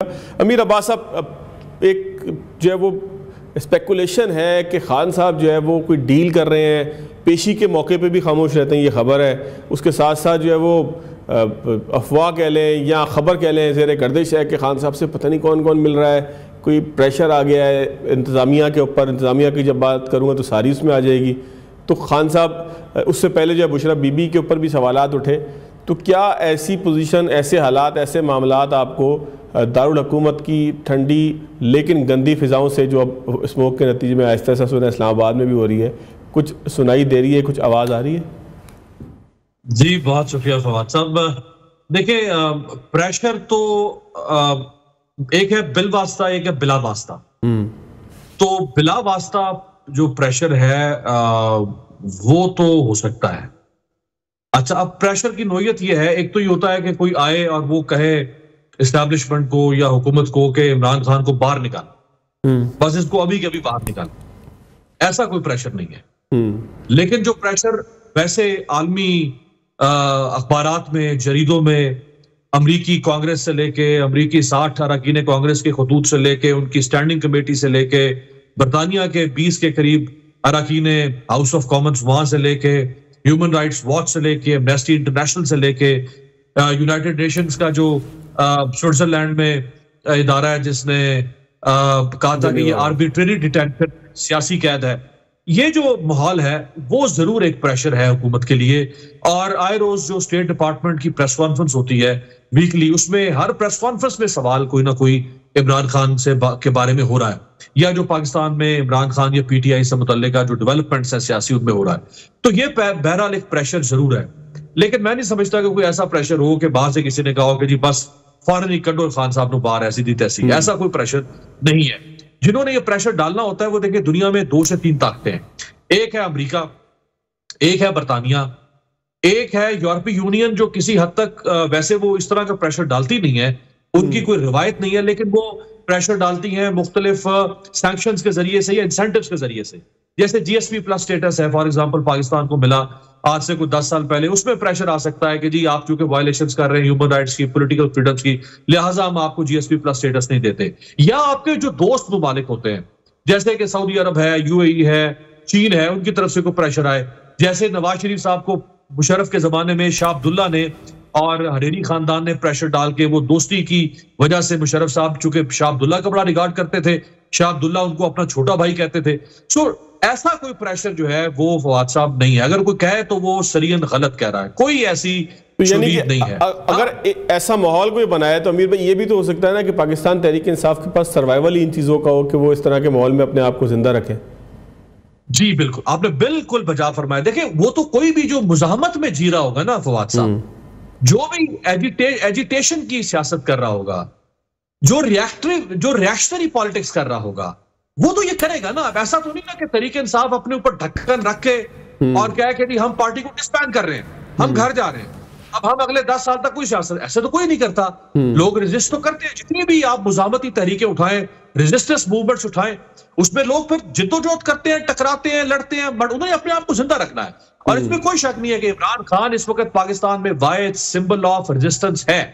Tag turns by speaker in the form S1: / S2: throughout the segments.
S1: امیر عباس صاحب، ایک جو ہے وہ اسپیکولیشن ہے کہ خان صاحب جو ہے وہ کوئی ڈیل کر رہے ہیں، پیشی کے موقع پہ بھی خاموش رہتے ہیں، یہ خبر ہے. اس کے ساتھ ساتھ جو ہے وہ افواہ کہہ لیں یا خبر کہہ لیں، زیر گردش ہے کہ خان صاحب سے پتہ نہیں کون کون مل رہا ہے، کوئی پریشر آ گیا ہے انتظامیہ کے اوپر. انتظامیہ کی جب بات کروں گا تو ساری اس میں آ جائے گی. تو خان صاحب اس سے پہلے جو ہے بشرا بی بی کے اوپر بھی سوالات اٹھے. تو کیا ایسی پوزیشن، ایسے حالات، ایسے معاملات آپ کو دارالحکومت کی ٹھنڈی لیکن گندی فضاؤں سے جو اب اسموک کے نتیجے میں آہستہ آہستہ سنا اسلام آباد میں بھی ہو رہی ہے، کچھ سنائی دے رہی ہے، کچھ آواز آ رہی ہے؟
S2: جی بہت شکریہ فواد صاحب. دیکھیں، پریشر تو ایک ہے بل واسطہ، ایک ہے بلا واسطہ. تو بلا واسطہ جو پریشر ہے وہ تو ہو سکتا ہے. اچھا، اب پریشر کی نوعیت یہ ہے، ایک تو یہ ہوتا ہے کہ کوئی آئے اور وہ کہے اسٹیبلشمنٹ کو یا حکومت کو کہ عمران خان کو باہر نکال، بس اس کو ابھی کے ابھی باہر نکال. ایسا کوئی پریشر نہیں ہے. لیکن جو پریشر ویسے عالمی اخبارات میں، جریدوں میں، امریکی کانگریس سے لے کے، امریکی 60 اراکین کانگریس کے خطوط سے لے کے، ان کی اسٹینڈنگ کمیٹی سے لے کے، برطانیہ کے 20 کے قریب اراکین ہاؤس آف کامنز وہاں سے لے کے، ہیومن رائٹس واچ سے لے کے، ایمنسٹی انٹرنیشنل سے لے کے، یونائٹڈ نیشنز کا جو سوئٹزرلینڈ میں ادارہ ہے جس نے کہا تھا کہ یہ آربیٹری ڈیٹینشن سیاسی قید ہے. یہ جو ماحول ہے وہ ضرور ایک پریشر ہے حکومت کے لیے. اور آئے روز جو اسٹیٹ ڈپارٹمنٹ کی پریس کانفرنس ہوتی ہے ویکلی، اس میں ہر پریس کانفرنس میں سوال کوئی نہ کوئی عمران خان کے بارے میں ہو رہا ہے، یا جو پاکستان میں عمران خان یا پی ٹی آئی سے متعلقہ جو ڈیولپمنٹس ہیں سیاسی ان میں ہو رہا ہے. تو یہ بہرحال ایک پریشر ضرور ہے. لیکن میں نہیں سمجھتا کہ کوئی ایسا پریشر ہو کہ باہر سے کسی نے کہا ہو کہ جی بس فوراً ہی کڈو خان صاحب نو باہر ایسی دی تیسی. ایسا کوئی پریشر نہیں ہے. جنہوں نے یہ پریشر ڈالنا ہوتا ہے وہ دیکھیں دنیا میں 2 سے 3 طاقتیں ہیں. ایک ہے امریکہ، ایک ہے برطانیہ، ایک ہے یورپی یونین، جو کسی حد تک ویسے وہ اس طرح کا پریشر ڈالتی نہیں ہے، ان کی کوئی روایت نہیں ہے، لیکن وہ پریشر ڈالتی ہیں مختلف سینکشنز کے ذریعے سے یا انسینٹیوز کے ذریعے سے. جیسے جی ایس پی پلس سٹیٹس ہے فار ایگزامپل پاکستان کو ملا آج سے کوئی 10 سال پہلے، اس میں پریشر آ سکتا ہے کہ جی آپ چونکہ وائلیشنز کر رہے ہیں ہیومن رائٹس کی، پولیٹیکل فریڈمز کی، لہٰذا ہم آپ کو جی ایس پی پلس سٹیٹس نہیں دیتے. یا آپ کے جو دوست ممالک ہوتے ہیں جیسے کہ سعودی عرب ہے، یو اے ای ہے، چین ہے، ان کی طرف سے کوئی پریشر آئے. جیسے نواز شریف صاحب کو مشرف کے زمانے میں شاہ عبداللہ نے اور حریری خاندان نے پریشر ڈال کے، وہ دوستی کی وجہ سے مشرف صاحب چونکہ شاہ عبداللہ کا بڑا ریگارڈ کرتے تھے، شاہ عبداللہ ان کو اپنا چھوٹا بھائی کہتے تھے. سو ایسا کوئی پریشر جو ہے وہ فواد صاحب نہیں ہے. اگر کوئی کہے تو وہ سرین غلط کہہ رہا ہے، کوئی ایسی شدید نہیں ہے.
S1: اگر ایسا ماحول کوئی بنایا تو امیر بھائی یہ بھی تو ہو سکتا ہے نا کہ پاکستان تحریک انصاف کے پاس سروائیول ان چیزوں کا ہو کہ وہ اس طرح کے ماحول میں اپنے آپ کو زندہ رکھیں.
S2: جی بالکل، آپ نے بالکل بجا فرمایا. دیکھیں وہ تو کوئی بھی جو مزاحمت میں جی رہا ہوگا نا فواد صاحب، جو بھی ایجیٹیشن کی سیاست کر رہا ہوگا، جو ریاکشنری پالیٹکس کر رہا ہوگا، وہ تو یہ کرے گا نا. اب ایسا تو نہیں نا کہ تحریک انصاف اپنے اوپر ڈھکن رکھ کے اور کہے کہ ہم پارٹی کو ڈسبینڈ کر رہے ہیں، ہم گھر جا رہے ہیں، اب ہم اگلے 10 سال تک کوئی سیاست. ایسا تو کوئی نہیں کرتا. لوگ ریزسٹ تو کرتے ہیں. جتنی بھی آپ مزاحمتی تحریکیں اٹھائیں، ریزسٹنس موومنٹس اٹھائیں، اس میں لوگ پھر جدوجہد کرتے ہیں، ٹکراتے ہیں، لڑتے ہیں، بٹ انہیں اپنے آپ کو زندہ رکھنا ہے. اور اس میں کوئی شک نہیں ہے کہ عمران خان اس وقت پاکستان میں واحد سمبل آف ریزسٹنس ہے.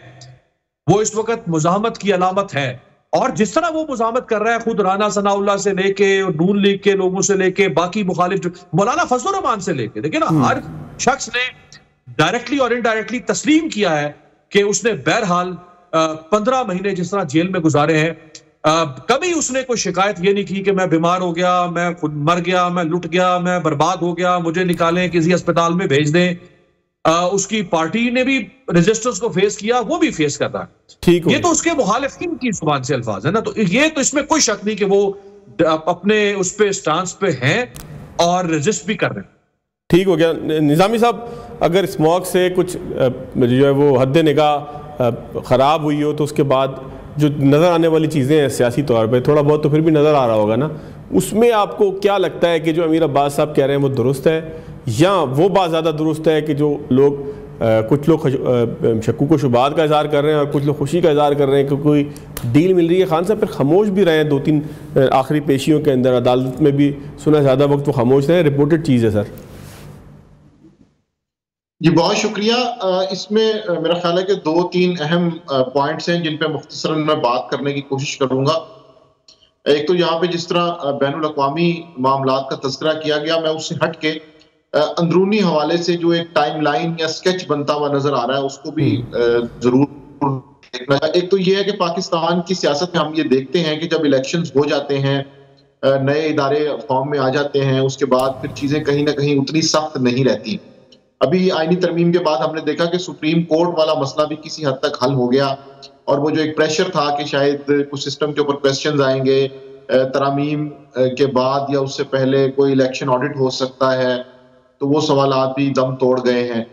S2: وہ اس وقت مزاحمت کی علامت ہے. اور جس طرح وہ مزاحمت کر رہا ہے، خود رانا ثناء اللہ سے لے کے، نون لیگ کے لوگوں سے لے کے، باقی مخالف مولانا فضل الرحمان سے لے کے، دیکھیں نا، ہر شخص نے ڈائریکٹلی اور انڈائریکٹلی تسلیم کیا ہے کہ اس نے بہرحال 15 مہینے جس طرح جیل میں گزارے ہیں، کبھی اس نے کوئی شکایت یہ نہیں کی کہ میں بیمار ہو گیا، میں خود مر گیا، میں لٹ گیا، میں برباد ہو گیا، مجھے نکالیں، کسی اسپتال میں بھیج دیں. اس کی پارٹی نے بھی ریزسٹنس کو فیس کیا، وہ بھی فیس کر رہا ہے. یہ تو اس کے مخالفین کی زبان سے الفاظ ہے نا. تو یہ تو اس میں کوئی شک نہیں کہ وہ اپنے اس پہ سٹانس پہ ہیں اور ریزسٹ بھی کر رہے ہیں.
S1: ٹھیک ہو گیا. نظامی صاحب، اگر اسموک سے کچھ جو ہے وہ حد نگاہ خراب ہوئی ہو تو اس کے بعد جو نظر آنے والی چیزیں ہیں سیاسی طور پہ تھوڑا بہت تو پھر بھی نظر آ رہا ہوگا نا، اس میں آپ کو کیا لگتا ہے کہ جو امیر عباس صاحب کہہ رہے ہیں وہ درست ہے، یا وہ بات زیادہ درست ہے کہ جو لوگ کچھ لوگ شکوک و شبہات کا اظہار کر رہے ہیں اور کچھ لوگ خوشی کا اظہار کر رہے ہیں کہ کوئی ڈیل مل رہی ہے؟ خان صاحب پھر خاموش بھی رہے ہیں 2-3 آخری پیشیوں کے اندر، عدالت میں بھی سنا زیادہ وقت وہ خاموش رہے ہیں، رپورٹڈ چیز ہے سر.
S3: جی بہت شکریہ. اس میں میرا خیال ہے کہ 2-3 اہم پوائنٹس ہیں جن پہ مختصراً میں بات کرنے کی کوشش کروں گا. ایک تو یہاں پہ جس طرح بین الاقوامی معاملات کا تذکرہ کیا گیا، میں اس سے ہٹ کے اندرونی حوالے سے جو ایک ٹائم لائن یا سکیچ بنتا ہوا نظر آ رہا ہے اس کو بھی ضرور دیکھنا ہے. ایک تو یہ ہے کہ پاکستان کی سیاست میں ہم یہ دیکھتے ہیں کہ جب الیکشنز ہو جاتے ہیں، نئے ادارے فارم میں آ جاتے ہیں، اس کے بعد پھر چیزیں کہیں نہ کہیں اتنی سخت نہیں رہتی. ابھی آئینی ترمیم کے بعد ہم نے دیکھا کہ سپریم کورٹ والا مسئلہ بھی کسی حد تک حل ہو گیا، اور وہ جو ایک پریشر تھا کہ شاید کچھ سسٹم کے اوپر کویسچنز آئیں گے ترامیم کے بعد یا اس سے پہلے کوئی الیکشن آڈٹ ہو سکتا ہے، تو وہ سوالات بھی دم توڑ گئے ہیں.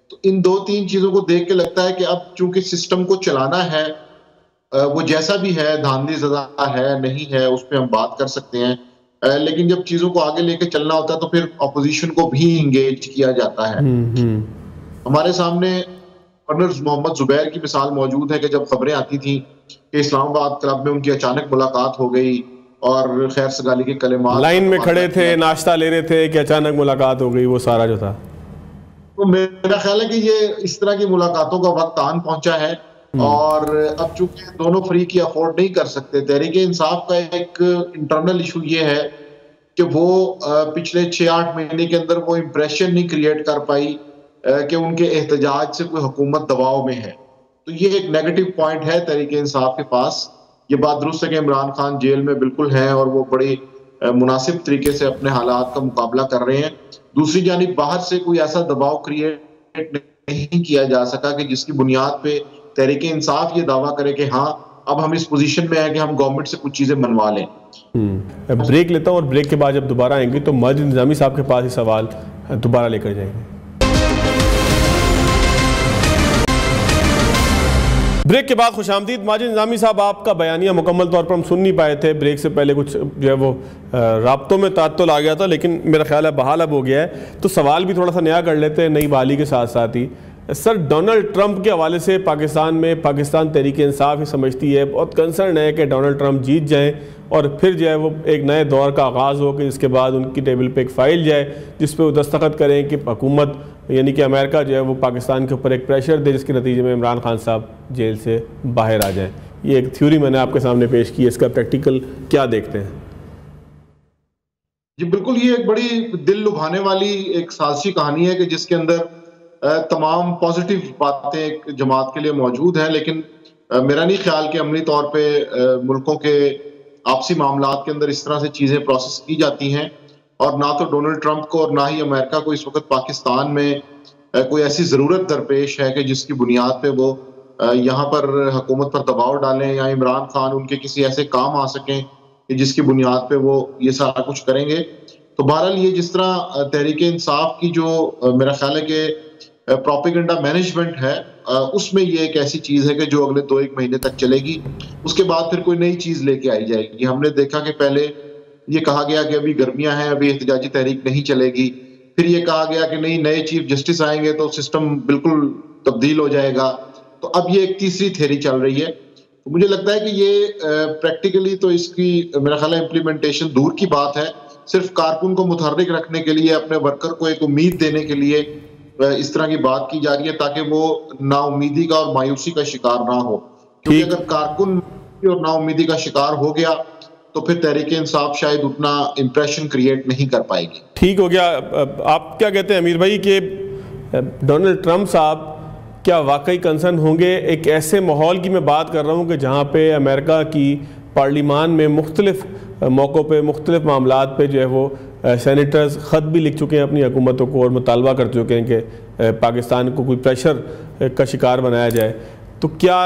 S3: تو ان 2-3 چیزوں کو دیکھ کے لگتا ہے کہ اب چونکہ سسٹم کو چلانا ہے، وہ جیسا بھی ہے، دھاندلی زدہ ہے نہیں ہے، اس پہ ہم بات کر سکتے ہیں، لیکن جب چیزوں کو آگے لے کے چلنا ہوتا ہے تو پھر اپوزیشن کو بھی انگیج کیا جاتا ہے. ہمارے سامنے گورنر محمد زبیر کی مثال موجود ہے کہ جب خبریں آتی تھیں کہ اسلام آباد کلب میں ان کی اچانک ملاقات ہو گئی اور خیر سگالی کے کلمات
S1: لائن میں کھڑے تھے، ناشتہ لے رہے تھے کہ اچانک ملاقات ہو گئی، وہ سارا جو تھا.
S3: تو میرا خیال ہے کہ یہ اس طرح کی ملاقاتوں کا وقت آن پہنچا ہے، اور اب چونکہ دونوں فریق یہ افورڈ نہیں کر سکتے. تحریک انصاف کا ایک انٹرنل ایشو یہ ہے کہ وہ پچھلے 6-8 مہینے کے اندر وہ امپریشن نہیں کریٹ کر پائی کہ ان کے احتجاج سے کوئی حکومت دباؤ میں ہے. تو یہ ایک نیگیٹو پوائنٹ ہے تحریک انصاف کے پاس. یہ بات درست ہے کہ عمران خان جیل میں بالکل ہیں اور وہ بڑی مناسب طریقے سے اپنے حالات کا مقابلہ کر رہے ہیں. دوسری جانب باہر سے کوئی ایسا دباؤ کریٹ نہیں کیا جا سکا کہ جس کی بنیاد پہ تحریک انصاف یہ دعویٰ کرے کہ ہاں اب ہم اس پوزیشن میں ہیں کہ ہم گورنمنٹ سے کچھ چیزیں منوا لیں.
S1: بریک لیتا ہوں اور بریک کے بعد جب دوبارہ آئیں گے تو ماجد نظامی صاحب کے پاس یہ سوال دوبارہ لے کر جائیں گے. بریک کے بعد خوش آمدید. ماجد نظامی صاحب، آپ کا بیانیہ مکمل طور پر ہم سن نہیں پائے تھے، بریک سے پہلے کچھ جو ہے وہ رابطوں میں تعطل آ گیا تھا، لیکن میرا خیال ہے بحال اب ہو گیا ہے. تو سوال بھی تھوڑا سا نیا کر لیتے ہیں نئی بحالی کے ساتھ ساتھ ہی. سر، ڈونلڈ ٹرمپ کے حوالے سے پاکستان تحریک انصاف ہی سمجھتی ہے، بہت کنسرن ہے کہ ڈونلڈ ٹرمپ جیت جائیں اور پھر جو ہے وہ ایک نئے دور کا آغاز ہو کہ جس کے بعد ان کی ٹیبل پہ ایک فائل جائے جس پہ وہ دستخط کریں کہ حکومت یعنی کہ امریکہ جو ہے وہ پاکستان کے اوپر ایک پریشر دے، جس کے نتیجے میں عمران خان صاحب جیل سے باہر آ جائیں. یہ ایک تھیوری میں نے آپ کے سامنے پیش کی ہے، اس کا پریکٹیکل کیا دیکھتے ہیں؟
S3: جی بالکل، یہ ایک بڑی دل لبھانے والی ایک سازشی کہانی ہے کہ جس کے اندر تمام پازیٹیو باتیں ایک جماعت کے لیے موجود ہیں، لیکن میرا نہیں خیال کہ عملی طور پہ ملکوں کے آپسی معاملات کے اندر اس طرح سے چیزیں پروسیس کی جاتی ہیں. اور نہ تو ڈونلڈ ٹرمپ کو اور نہ ہی امریکہ کو اس وقت پاکستان میں کوئی ایسی ضرورت درپیش ہے کہ جس کی بنیاد پہ وہ یہاں پر حکومت پر دباؤ ڈالیں یا عمران خان ان کے کسی ایسے کام آ سکیں کہ جس کی بنیاد پہ وہ یہ سارا کچھ کریں گے. تو بہرحال یہ جس طرح تحریک انصاف کی جو میرا خیال ہے کہ پروپیگنڈا مینجمنٹ ہے، اس میں یہ ایک ایسی چیز ہے کہ جو اگلے 2-1 مہینے تک چلے گی. اس کے بعد پھر کوئی نئی چیز لے کے آئی جائے گی. ہم نے دیکھا کہ پہلے یہ کہا گیا کہ ابھی گرمیاں ہیں، ابھی احتجاجی تحریک نہیں چلے گی. پھر یہ کہا گیا کہ نہیں، نئے چیف جسٹس آئیں گے تو سسٹم بالکل تبدیل ہو جائے گا. تو اب یہ ایک تیسری تھیوری چل رہی ہے. تو مجھے لگتا ہے کہ یہ پریکٹیکلی تو اس کی میرا خیال ہے امپلیمنٹیشن دور کی بات ہے. صرف کارکن کو متحرک رکھنے کے لیے، اپنے ورکر کو ایک امید دینے کے لیے اس طرح کی بات کی جا رہی ہے تاکہ وہ نا امیدی کا اور مایوسی کا شکار نہ ہو. کیونکہ اگر کارکن اور نا امیدی کا شکار ہو گیا تو پھر تحریک انصاف شاید اتنا امپریشن کریٹ نہیں کر پائے گی.
S1: ٹھیک ہو گیا. آپ کیا کہتے ہیں امیر بھائی کہ ڈونلڈ ٹرمپ صاحب کیا واقعی کنسرن ہوں گے؟ ایک ایسے ماحول کی میں بات کر رہا ہوں کہ جہاں پہ امریکہ کی پارلیمان میں مختلف موقعوں پہ مختلف معاملات پہ جو ہے وہ سینیٹرز خط بھی لکھ چکے ہیں اپنی حکومتوں کو اور مطالبہ کر چکے ہیں کہ پاکستان کو کوئی پریشر کا شکار بنایا جائے. تو کیا